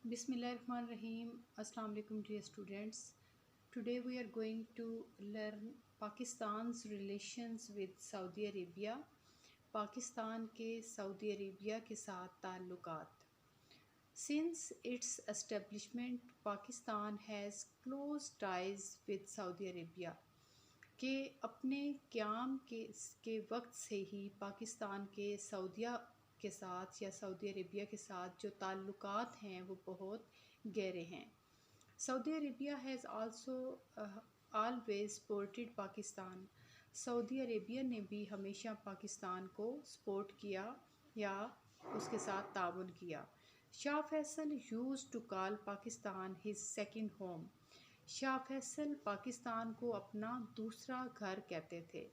Bismillahirrahmanirrahim. Assalamu alaikum dear students. Today we are going to learn Pakistan's relations with Saudi Arabia. Pakistan کے سعودی Arabia کے ساتھ تعلقات. Since its establishment, Pakistan has close ties with Saudi Arabia. کہ اپنے قیام کے وقت سے ہی پاکستان کے سعودیہ کے ساتھ یا سعودی عربیہ کے ساتھ جو تعلقات ہیں وہ بہت گہرے ہیں. Saudi Arabia has also always supported Pakistan. Saudi Arabia نے بھی ہمیشہ پاکستان کو سپورٹ کیا یا اس کے ساتھ تعاون کیا. Shah Faisal used to call Pakistan his second home. Shah Faisal Pakistan کو اپنا دوسرا گھر کہتے تھے.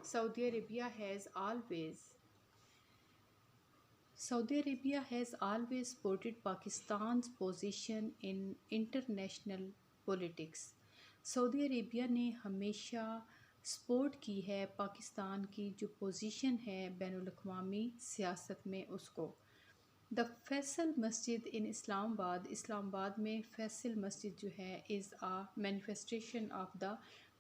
Saudi Arabia has always supported Pakistan's position in international politics. Saudi Arabia نے ہمیشہ سپورٹ کی ہے پاکستان کی جو پوزیشن ہے بین الاقوامی سیاست میں اس کو. دا فیصل مسجد ان اسلام آباد میں فیصل مسجد جو ہے is a manifestation of the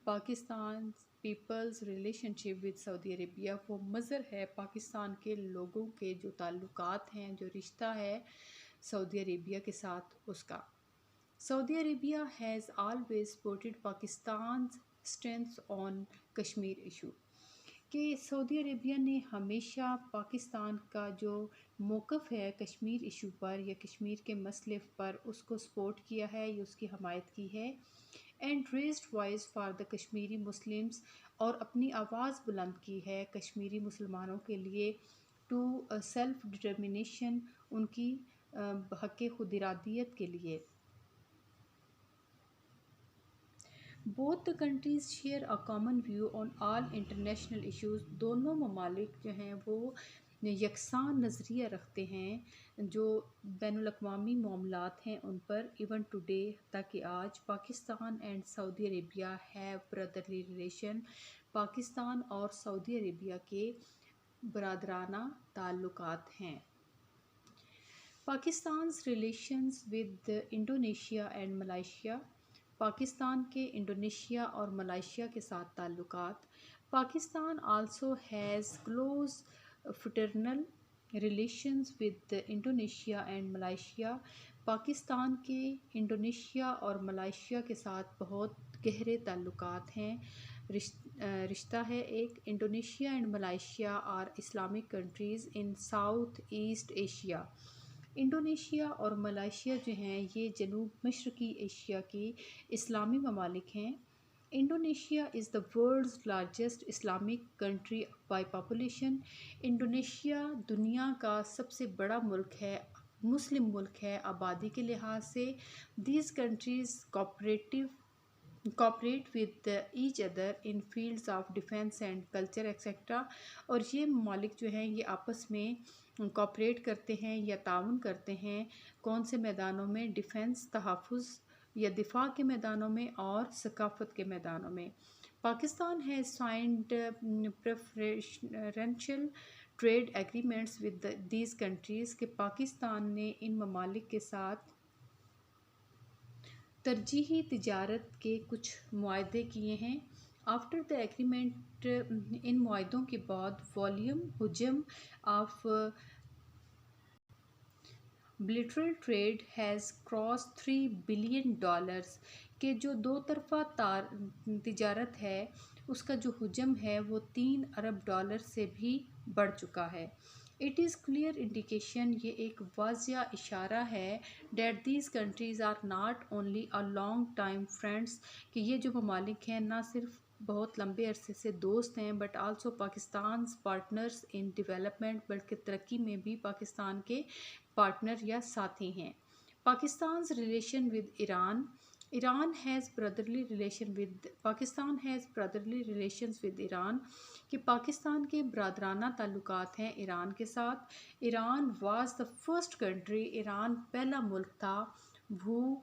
Pakistan people's relationship with Saudi Arabia. وہ مظہر ہے پاکستان کے لوگوں کے جو تعلقات ہیں جو رشتہ ہے سعودی عربیہ کے ساتھ اس کا. Saudi Arabia has always supported Pakistan's stance on Kashmir issue. کہ سعودی عربیہ نے ہمیشہ پاکستان کا جو موقف ہے کشمیر ایشو پر یا کشمیر کے مسئلے پر اس کو سپورٹ کیا ہے یا اس کی حمایت کی ہے. And raised voice for the Kashmiri Muslims. اور اپنی آواز بلند کی ہے کشمیری مسلمانوں کے لیے ٹو سیلف ڈٹرمنیشن ان کی حق خود ارادیت کے لیے. Both the countries share a common view on all international issues. دونوں ممالک جو ہیں وہ یکساں نظریہ رکھتے ہیں جو بین الاقوامی معاملات ہیں ان پر. ایون ٹوڈے تاکہ آج Pakistan and Saudi Arabia have brotherly relation. Pakistan اور سعودی عربیہ کے برادرانہ تعلقات ہیں. Pakistan's relations with Indonesia and Malaysia. Pakistan کے انڈونیشیا اور ملائیشیا کے ساتھ تعلقات. Pakistan also has close fraternal relations with Indonesia and Malaysia. Pakistan کے انڈونیشیا اور ملائیشیا کے ساتھ بہت گہرے تعلقات ہیں رشتہ ہے ایک. Indonesia and Malaysia are Islamic countries in South East Asia. Indonesia اور ملائیشیا جو ہیں یہ جنوب مشرقی ایشیا کی اسلامی ممالک ہیں. Indonesia is the world's largest Islamic country by population. Indonesia دنیا کا سب سے بڑا ملک ہے مسلم ملک ہے آبادی کے لحاظ سے. These countries cooperate with each other in fields of defense and culture etc. اور یہ ممالک جو ہیں یہ آپس میں کوآپریٹ کرتے ہیں یا تعاون کرتے ہیں کون سے میدانوں میں؟ ڈیفنس تحفظ یا دفاع کے میدانوں میں اور ثقافت کے میدانوں میں. Pakistan has signed preferential trade agreements with these countries. کہ پاکستان نے ان ممالک کے ساتھ ترجیحی تجارت کے کچھ معاہدے کیے ہیں. آفٹر دا ایگریمنٹ ان معاہدوں کے بعد حجم of bilateral trade has cross $3 billion. کہ جو دو طرفہ تجارت ہے اس کا جو حجم ہے وہ $3 ارب سے بھی بڑھ چکا ہے. اٹ از کلیئر انڈیکیشن یہ ایک واضح اشارہ ہے that these countries are not only a long time friends. کہ یہ جو ممالک ہیں نہ صرف بہت لمبے عرصے سے دوست ہیں but also Pakistan's partners in development. بلکہ ترقی میں بھی پاکستان کے پارٹنر یا ساتھی ہیں. Pakistan's relation with Iran. Pakistan has brotherly relations with Iran. کہ پاکستان کے برادرانہ تعلقات ہیں ایران کے ساتھ. Iran was the first country. Iran پہلا ملک تھا وہ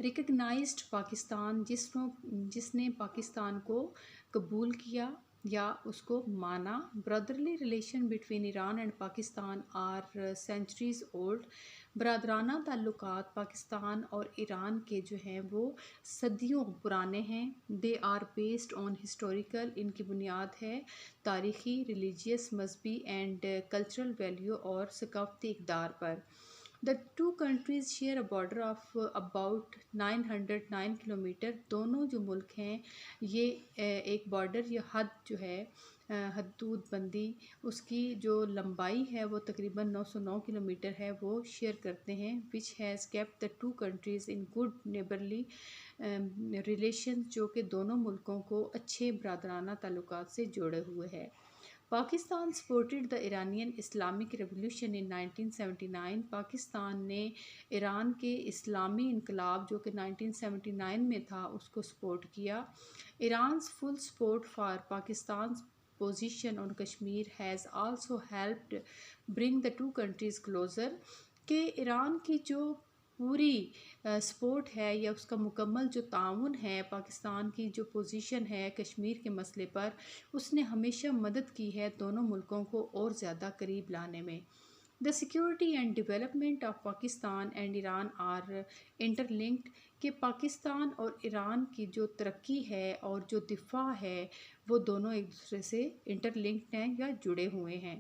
ریکگنائزڈ پاکستان جس نے پاکستان کو قبول کیا یا اس کو مانا. Brotherly relation between Iran and Pakistan are centuries old. برادرانہ تعلقات پاکستان اور ایران کے جو ہیں وہ صدیوں پرانے ہیں. They are based on historical, ان کی بنیاد ہے تاریخی، ریلیجیس، مذہبی اینڈ کلچرل ویلیو اور ثقافتی اقدار پر. The two countries share a border of about 909 kilometre. دونوں جو ملک ہیں یہ ایک بارڈر یا حد جو ہے حدود بندی اس کی جو لمبائی ہے وہ تقریباً 909 کلومیٹر ہے وہ شیئر کرتے ہیں. which has kept the two countries in good neighborly relations، جو کہ دونوں ملکوں کو اچھے برادرانہ تعلقات سے جوڑے ہوئے ہے. Pakistan supported the Iranian Islamic revolution in 1979. Pakistan نے ایران کے اسلامی انقلاب جو کہ 1979 میں تھا اس کو سپورٹ کیا. ایران's full support for Pakistan's position on Kashmir has also helped bring the two countries closer. کہ ایران کی جو پوری سپورٹ ہے یا اس کا مکمل جو تعاون ہے پاکستان کی جو پوزیشن ہے کشمیر کے مسئلے پر، اس نے ہمیشہ مدد کی ہے دونوں ملکوں کو اور زیادہ قریب لانے میں. The security and development of Pakistan and Iran are interlinked. کہ پاکستان اور ایران کی جو ترقی ہے اور جو دفاع ہے وہ دونوں ایک دوسرے سے انٹرلنکڈ ہیں یا جڑے ہوئے ہیں.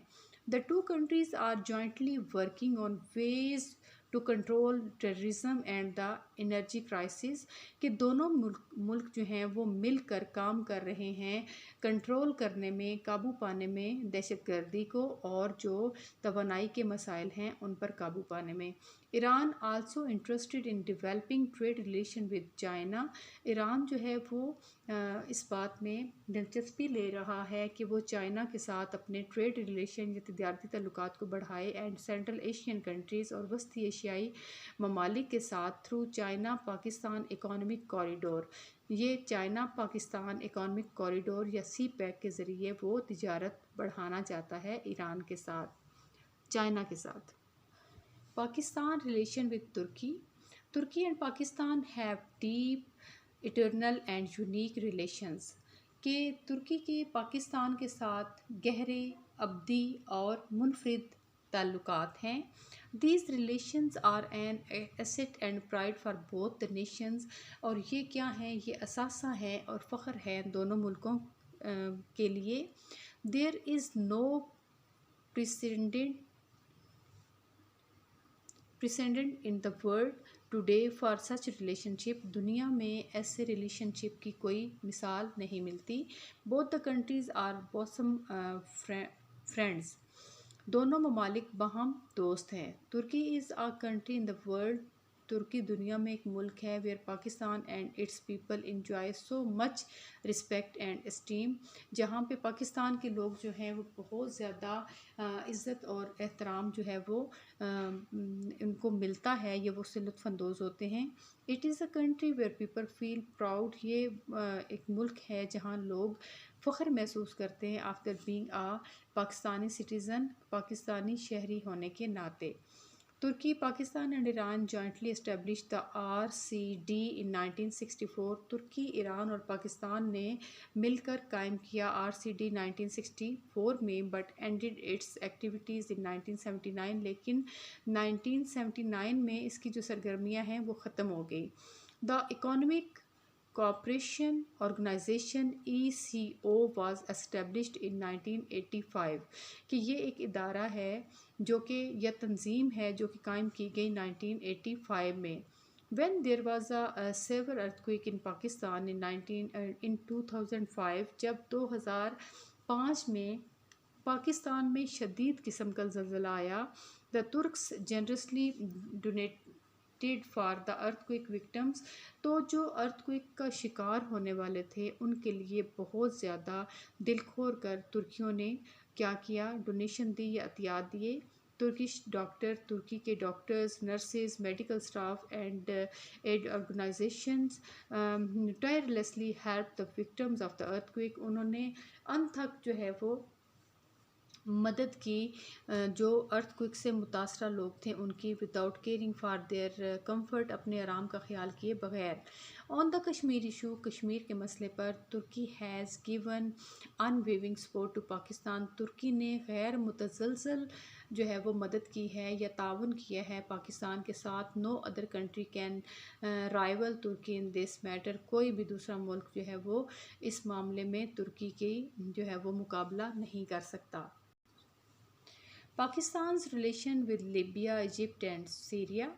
The two countries are jointly working on ways to control terrorism and the energy crisis. کہ دونوں ملک جو ہیں وہ مل کر کام کر رہے ہیں کنٹرول کرنے میں، قابو پانے میں دہشت گردی کو اور جو توانائی کے مسائل ہیں ان پر قابو پانے میں. Iran also interested in developing trade relation with China. Iran جو ہے وہ اس بات میں دلچسپی لے رہا ہے کہ وہ چائنا کے ساتھ اپنے ٹریڈ ریلیشن یا تجارتی تعلقات کو بڑھائے اینڈ سینٹرل ایشین کنٹریز اور وسطی ایشیائی ممالک کے ساتھ through China Pakistan economic corridor. یہ چائنا پاکستان اکنامک کوریڈور یا سی پیک کے ذریعے وہ تجارت بڑھانا چاہتا ہے ایران کے ساتھ، چائنا کے ساتھ. Pakistan relation with Turkey. Turkey and Pakistan have deep eternal and unique relations. کہ ترکی کے پاکستان کے ساتھ گہرے، ابدی اور منفرد تعلقات ہیں. These relations are an asset and pride for both the nations. اور یہ کیا ہیں؟ یہ اثاثہ ہے اور فخر ہے دونوں ملکوں کے لیے. There is no precedent in the world today for such relationship. دنیا میں ایسے ریلیشن شپ کی کوئی مثال نہیں ملتی. Both the countries are bosom friends. دونوں ممالک باہم دوست ہیں. ترکی از a country in the world. ترکی دنیا میں ایک ملک ہے where Pakistan and its people enjoy so much respect and esteem. جہاں پہ پاکستان کے لوگ جو ہیں وہ بہت زیادہ عزت اور احترام جو ہے وہ ان کو ملتا ہے یا وہ اس سے لطف اندوز ہوتے ہیں. It is a country where people feel proud. یہ ایک ملک ہے جہاں لوگ فخر محسوس کرتے ہیں after being a Pakistani citizen, Pakistani شہری ہونے کے ناطے. Turkey Pakistan and Iran jointly establish the RCD in 1964. Turkey, Iran اور پاکستان نے مل کر قائم کیا RCD 1964 میں بٹ اینڈڈ اٹس ایکٹیویٹیز ان 1979. لیکن 1979 میں اس کی جو سرگرمیاں ہیں وہ ختم ہو گئی. The economic cooperation organization ECO was established in 1985. کہ یہ ایک ادارہ ہے جو کہ یا تنظیم ہے جو کہ قائم کی گئی 1985 میں. When there was a severe earthquake in Pakistan in 2005. جب 2005 میں پاکستان میں شدید قسم کا زلزلہ آیا. The Turks generously donated for the earthquake victims. تو جو ارتھ-کوئک کا شکار ہونے والے تھے ان کے لیے بہت زیادہ دل کھول کر ترکیوں نے کیا کیا؟ ڈونیشن دی یا عطیات دیے. ترکش ڈاکٹر، ترکی کے doctors, nurses, medical staff and aid organisations tirelessly help the victims of the earthquake. انہوں نے ان تک جو ہے وہ مدد کی جو ارتھ کوئک سے متاثرہ لوگ تھے ان کی without caring for their comfort, اپنے آرام کا خیال کیے بغیر. On the Kashmir issue. Kashmir کے مسئلے پر Turkey has given unwavering support to Pakistan. Turkey نے غیر متزلزل جو ہے وہ مدد کی ہے یا تعاون کیا ہے پاکستان کے ساتھ. No other country can rival Turkey in this matter. کوئی بھی دوسرا ملک جو ہے وہ اس معاملے میں ترکی کی جو ہے وہ مقابلہ نہیں کر سکتا. Pakistan's relation with Libya, Egypt and Syria.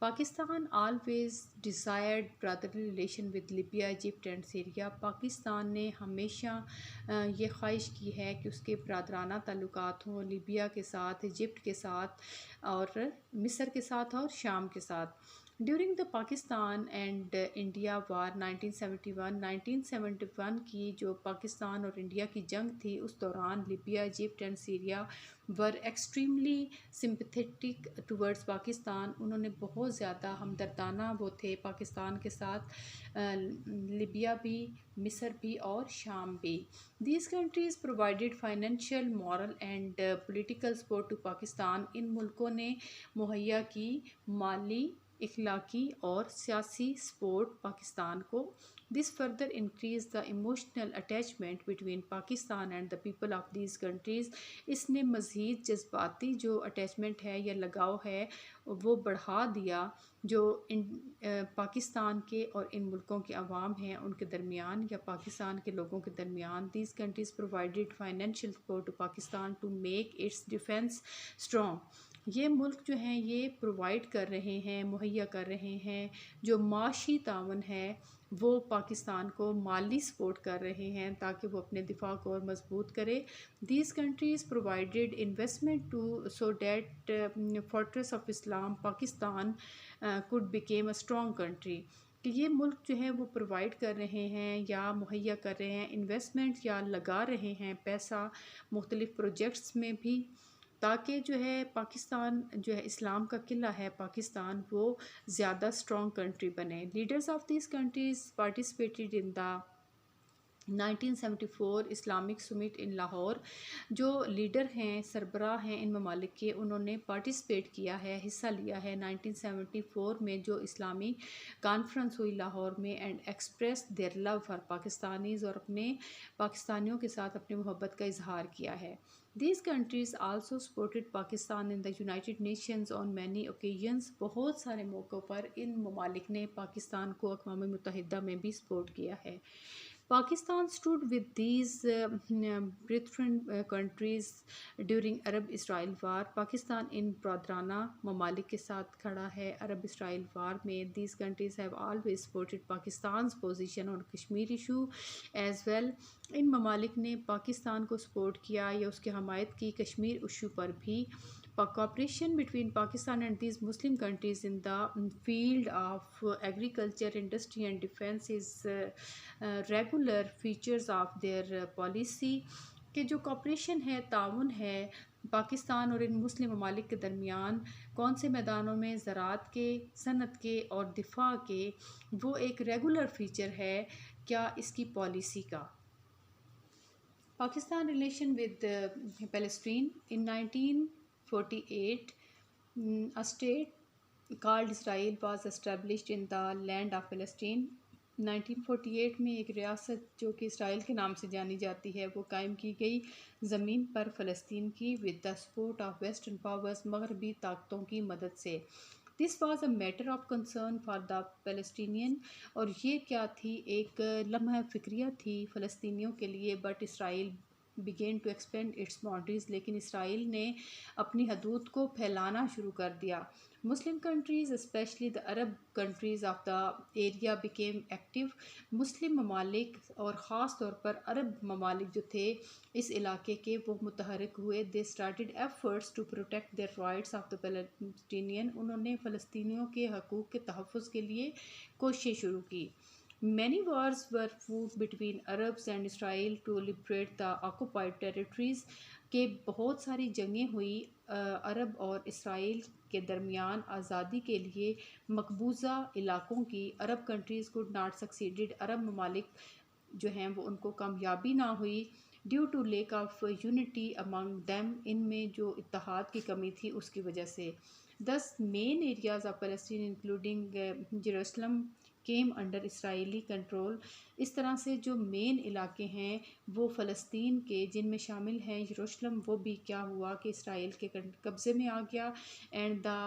Pakistan always desired brotherly relation with Libya, Egypt and Syria. Pakistan نے ہمیشہ یہ خواہش کی ہے کہ اس کے برادرانہ تعلقات ہوں لیبیا کے ساتھ، ایجپٹ کے ساتھ اور مصر کے ساتھ اور شام کے ساتھ. During the Pakistan and India war 1971 کی جو پاکستان اور انڈیا کی جنگ تھی، اس دوران Libya, Egypt and Syria were extremely sympathetic towards Pakistan. انہوں نے بہت زیادہ ہمدردانہ وہ تھے پاکستان کے ساتھ، لیبیا بھی، مصر بھی اور شام بھی. These countries provided financial, moral and political support to Pakistan. ان ملکوں نے مہیا کی مالی، اخلاقی اور سیاسی سپورٹ پاکستان کو. This further increase the emotional attachment between Pakistan and the people of these countries. اس نے مزید جذباتی جو اٹیچمنٹ ہے یا لگاؤ ہے وہ بڑھا دیا جو پاکستان کے اور ان ملکوں کے عوام ہیں ان کے درمیان یا پاکستان کے لوگوں کے درمیان. These countries provided financial support to Pakistan to make its defence strong. یہ ملک جو ہیں یہ پرووائڈ کر رہے ہیں، مہیا کر رہے ہیں جو معاشی تعاون ہے وہ پاکستان کو مالی سپورٹ کر رہے ہیں تاکہ وہ اپنے دفاع کو اور مضبوط کرے. These countries provided investment to so that fortress of Islam Pakistan could become a strong country. کہ یہ ملک جو ہے وہ پرووائڈ کر رہے ہیں یا مہیا کر رہے ہیں انویسٹمنٹ یا لگا رہے ہیں پیسہ مختلف پروجیکٹس میں بھی تاکہ جو ہے پاکستان جو ہے اسلام کا قلعہ ہے پاکستان وہ زیادہ اسٹرانگ کنٹری بنے. Leaders of these countries participated in the 1974 Islamic summit in Lahore. جو لیڈر ہیں، سربراہ ہیں ان ممالک کے، انہوں نے پارٹیسپیٹ کیا ہے، حصہ لیا ہے 1974 میں جو اسلامی کانفرنس ہوئی لاہور میں، and express their love for Pakistanis, اور اپنے پاکستانیوں کے ساتھ اپنی محبت کا اظہار کیا ہے. These countries also supported Pakistan in the United Nations on many occasions. بہت سارے موقعوں پر ان ممالک نے پاکستان کو اقوام متحدہ میں بھی سپورٹ کیا ہے. Pakistan stood with these brethren countries during Arab Israel war. Pakistan ان برادرانہ ممالک کے ساتھ کھڑا ہے عرب اسرائیل وار میں. These countries have always supported Pakistan's position on Kashmir issue as well. ان ممالک نے پاکستان کو سپورٹ کیا یا اس کی حمایت کی کشمیر ایشو پر بھی. Cooperation between Pakistan and these Muslim countries in the field of agriculture, industry and defense is regular features of their policy. کہ جو کوپریشن ہے، تعاون ہے پاکستان اور ان مسلم ممالک کے درمیان کون سے میدانوں میں، زراعت کے، صنعت کے اور دفاع کے، وہ ایک ریگولر فیچر ہے کیا اس کی پالیسی کا. Pakistan relation with Palestine. In 1948, a state called Israel was established in the land of Palestine. 1948 میں ایک ریاست جو کہ اسرائیل کے نام سے جانی جاتی ہے وہ قائم کی گئی زمین پر فلسطین کی with the support of Western powers، مغربی طاقتوں کی مدد سے. This was a matter of concern for the Palestinian. اور یہ کیا تھی، ایک لمحہ فکریہ تھی فلسطینیوں کے لیے. But Israel began to expand its boundaries. لیکن اسرائیل نے اپنی حدود کو پھیلانا شروع کر دیا. Muslim countries, especially the Arab countries of the area, became active. مسلم ممالک اور خاص طور پر عرب ممالک جو تھے اس علاقے کے وہ متحرک ہوئے. They started efforts to protect their rights of the Palestinian. انہوں نے فلسطینیوں کے حقوق کے تحفظ کے لیے کوششیں شروع کی. Many wars were fought between Arabs and Israel to liberate the occupied territories. کہ بہت ساری جنگیں ہوئی عرب اور اسرائیل کے درمیان آزادی کے لیے مقبوضہ علاقوں کی. Arab countries could not succeeded. عرب ممالک جو ہیں وہ ان کو کامیابی نہ ہوئی due to lack of unity among them. ان میں جو اتحاد کی کمی تھی اس کی وجہ سے. Thus, main areas of Palestine including Jerusalem came under Israeli control. اس طرح سے جو مین علاقے ہیں وہ فلسطین کے جن میں شامل ہیں یروشلم، وہ بھی کیا ہوا کہ اسرائیل کے قبضے میں آ گیا. And the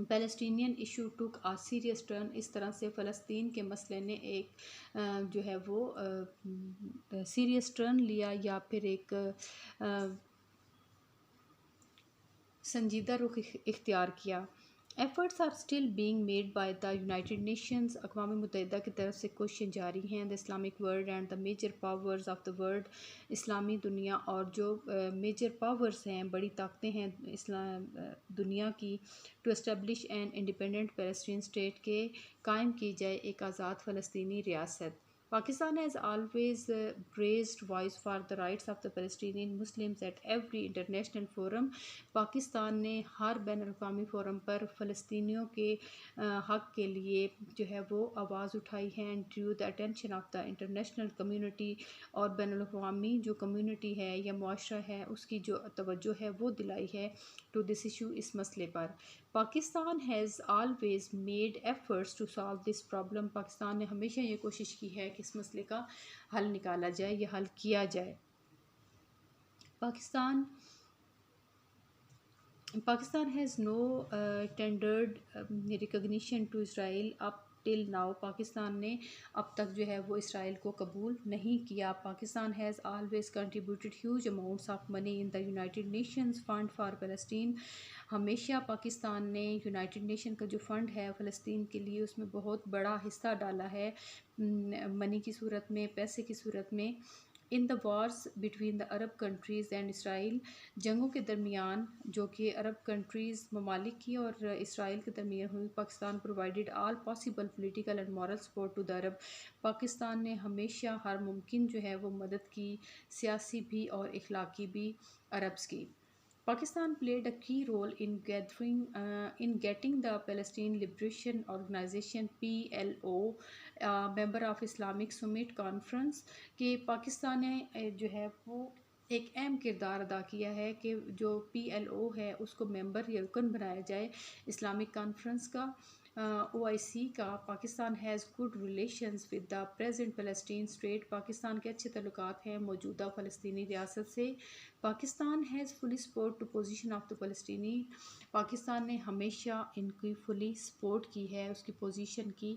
Palestinian issue took a serious turn. اس طرح سے فلسطین کے مسئلے نے ایک جو ہے وہ سیریس ٹرن لیا یا پھر ایک سنجیدہ رخ اختیار کیا. Efforts are still being made by the United Nations. اقوام متحدہ کی طرف سے کوششیں جاری ہیں. The Islamic world and the major powers of the world. اسلامی دنیا اور جو میجر پاورز ہیں، بڑی طاقتیں ہیں دنیا کی، to establish an independent Palestine state کے قائم کی جائے ایک آزاد فلسطینی ریاست. Pakistan has always raised voice for the rights of the Palestinian Muslims at every international forum. Pakistan نے ہر بین الاقوامی فورم پر فلسطینیوں کے حق کے لیے جو ہے وہ آواز اٹھائی ہے. And Drew the attention of the international community. اور بین الاقوامی جو کمیونٹی ہے یا معاشرہ ہے اس کی جو توجہ ہے وہ دلائی ہے ٹو دس ایشو، اس مسئلے پر. Pakistan has always made efforts to solve this problem. Pakistan نے ہمیشہ یہ کوشش کی ہے کہ اس مسئلے کا حل نکالا جائے یا حل کیا جائے. Pakistan has no tendered recognition to Israel up till now. Pakistan نے اب تک جو ہے وہ اسرائیل کو قبول نہیں کیا. Pakistan has always contributed huge amounts of money in the United Nations Fund for Palestine. ہمیشہ پاکستان نے یونائٹڈ نیشن کا جو فنڈ ہے فلسطین کے لیے اس میں بہت بڑا حصہ ڈالا ہے، منی کی صورت میں، پیسے کی صورت میں. In the wars between the Arab countries and Israel. جنگوں کے درمیان جو کہ عرب کنٹریز ممالک کی اور اسرائیل کے درمیان ہوئی، Pakistan provided all possible political and moral support to the Arab. Pakistan نے ہمیشہ ہر ممکن جو ہے وہ مدد کی، سیاسی بھی اور اخلاقی بھی، عربز کی. Pakistan played a key role in getting the Palestine Liberation Organization PLO member of Islamic Summit Conference. کہ پاکستان نے جو ہے وہ ایک اہم کردار ادا کیا ہے کہ جو PLO ہے اس کو ممبر یا رکن بنایا جائے اسلامک کانفرنس کا، OIC کا. Pakistan has good relations with the present Palestine state. Pakistan کے اچھے تعلقات ہیں موجودہ فلسطینی ریاست سے. Pakistan has fully support to position of the Palestinian. Pakistan نے ہمیشہ ان کی فلی سپورٹ کی ہے، اس کی پوزیشن کی.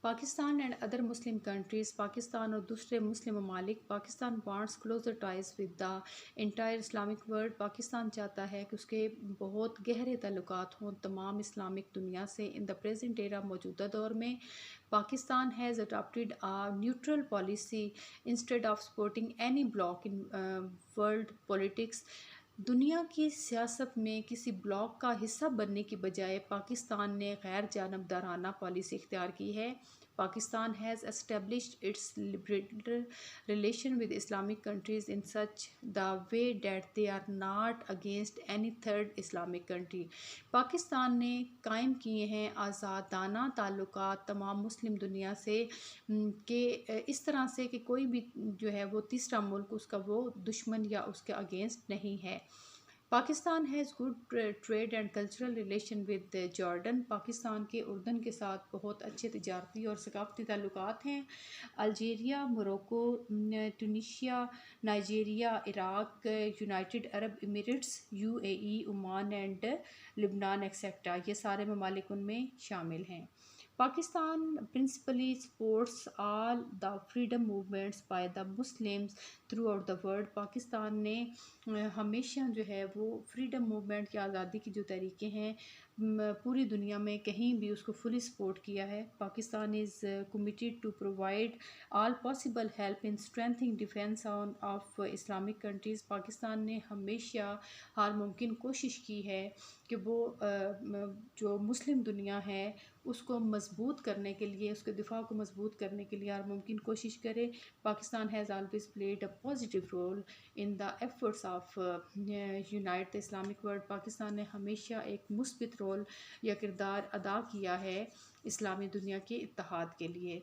Pakistan and other Muslim countries. Pakistan اور دوسرے مسلم ممالک. Pakistan wants closer ties with the entire Islamic world. Pakistan چاہتا ہے کہ اس کے بہت گہرے تعلقات ہوں تمام اسلامک دنیا سے. ان دا پریزنٹ ایرا، موجودہ دور میں Pakistan has adapted a neutral policy instead of supporting any bloc in world politics. دنیا کی سیاست میں کسی بلاک کا حصہ بننے کی بجائے پاکستان نے غیر جانبدارانہ پالیسی اختیار کی ہے. Pakistan has established its liberal relation with Islamic countries in such the way that they are not against any third Islamic country. Pakistan نے قائم کیے ہیں آزادانہ تعلقات تمام مسلم دنیا سے کہ اس طرح سے کہ کوئی بھی جو ہے وہ تیسرا ملک اس کا وہ دشمن یا اس کے اگینسٹ نہیں ہے. Pakistan has good trade and cultural relation with Jordan. Pakistan کے اردن کے ساتھ بہت اچھے تجارتی اور ثقافتی تعلقات ہیں. Algeria, Morocco, Tunisia, Nigeria, Iraq, United Arab Emirates, UAE، Oman and Lebanon etcetera, یہ سارے ممالک ان میں شامل ہیں. Pakistan principally supports all the freedom movements by the Muslims throughout the world. Pakistan نے ہمیشہ جو ہے وہ فریڈم موومنٹ یا آزادی کی جو طریقے ہیں پوری دنیا میں کہیں بھی اس کو فلی سپورٹ کیا ہے. Pakistan is committed to provide all possible help in strengthening defence of Islamic countries. Pakistan نے ہمیشہ ہر ممکن کوشش کی ہے کہ وہ جو مسلم دنیا ہے اس کو مضبوط کرنے کے لیے، اس کے دفاع کو مضبوط کرنے کے لیے ہر ممکن کوشش کرے. Pakistan has always played a positive role in the efforts of unite the Islamic world. Pakistan نے ہمیشہ ایک مثبت رول یا کردار ادا کیا ہے اسلامی دنیا کے اتحاد کے لیے.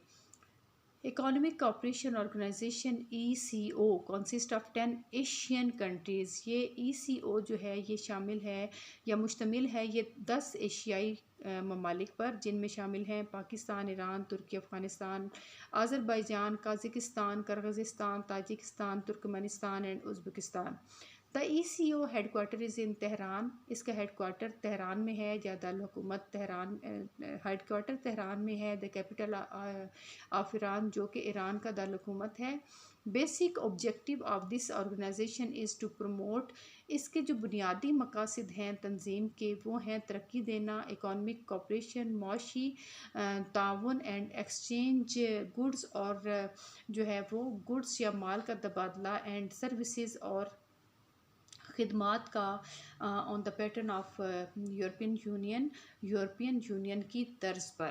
Economic cooperation organization ECO consist of 10 Asian countries. یہ ECO جو ہے یہ شامل ہے یا مشتمل ہے یہ 10 ایشیائی ممالک پر، جن میں شامل ہیں Pakistan, Iran, Turkey, Afghanistan, Azerbaijan, Kazakhstan, Kyrgyzstan, Tajikistan, Turkmenistan and Uzbekistan. The ECO headquarter is in Tehran. اس کا ہیڈ کوارٹر تہران میں ہے یا دارالحکومت تہران، ہیڈ کوارٹر تہران میں ہے. دا کیپٹل آف ایران جو کہ ایران کا دارالحکومت ہے. Basic objective of this organisation is to promote. اس کے جو بنیادی مقاصد ہیں تنظیم کے وہ ہیں ترقی دینا، اکانومک کوپریشن، معاشی تعاون اینڈ ایکسچینج گڈز، اور جو ہے وہ گڈز یا مال کا تبادلہ، اینڈ سروسز اور خدمات کا on the pattern of European Union کی طرز پر.